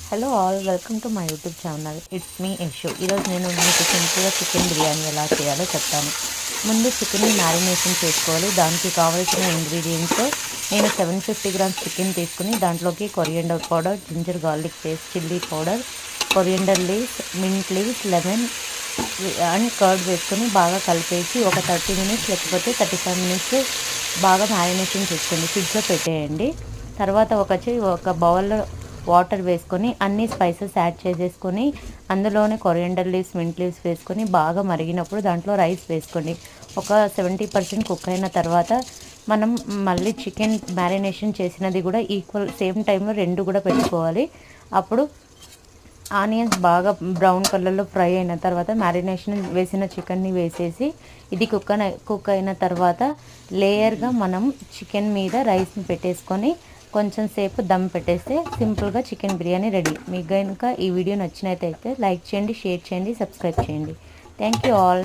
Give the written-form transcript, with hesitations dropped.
Hello all, welcome to my YouTube channel. It's me Yasho. ఈరోజు నేను మీకు సింపుల్గా చికెన్ బిర్యానీ ఎలా చేయాలో చెప్తాను. ముందు చికెన్ని మ్యారినేషన్ చేసుకోవాలి. దానికి కావాల్సిన ఇంగ్రీడియంట్స్ నేను 750 గ్రామ్స్ చికెన్ తీసుకుని దాంట్లోకి coriander powder, ginger garlic paste, chilli powder, coriander leaves, mint leaves, lemon and curd వేసుకొని బాగా కలిపేసి ఒక 30 మినిట్స్ లేకపోతే 35 మినిట్స్ బాగా మ్యారినేషన్ చేసుకోండి. ఫ్రిడ్జ్లో పెట్టేయండి. తర్వాత ఒక బౌల్లో వాటర్ వేసుకొని అన్ని స్పైసెస్ యాడ్ చేసేసుకొని అందులోనే కొరియండర్ లీవ్స్, మింట్ లీవ్స్ వేసుకొని బాగా మరిగినప్పుడు దాంట్లో రైస్ వేసుకోండి. ఒక 70% కుక్ అయిన తర్వాత మనం మళ్ళీ చికెన్ మ్యారినేషన్ చేసినది కూడా ఈక్వల్ సేమ్ టైంలో రెండు కూడా పెట్టుకోవాలి. అప్పుడు ఆనియన్స్ బాగా బ్రౌన్ కలర్లో ఫ్రై అయిన తర్వాత మ్యారినేషన్ వేసిన చికెన్ని వేసేసి ఇది కుక్ అయిన తర్వాత లేయర్గా మనం చికెన్ మీద రైస్ని పెట్టేసుకొని కొంచెం సేపు దమ్ పెట్టేస్తే సింపుల్గా చికెన్ బిర్యానీ రెడీ. మీకు కనుక ఈ వీడియో నచ్చినట్టయితే లైక్ చేయండి, షేర్ చేయండి, సబ్స్క్రైబ్ చేయండి. Thank you all.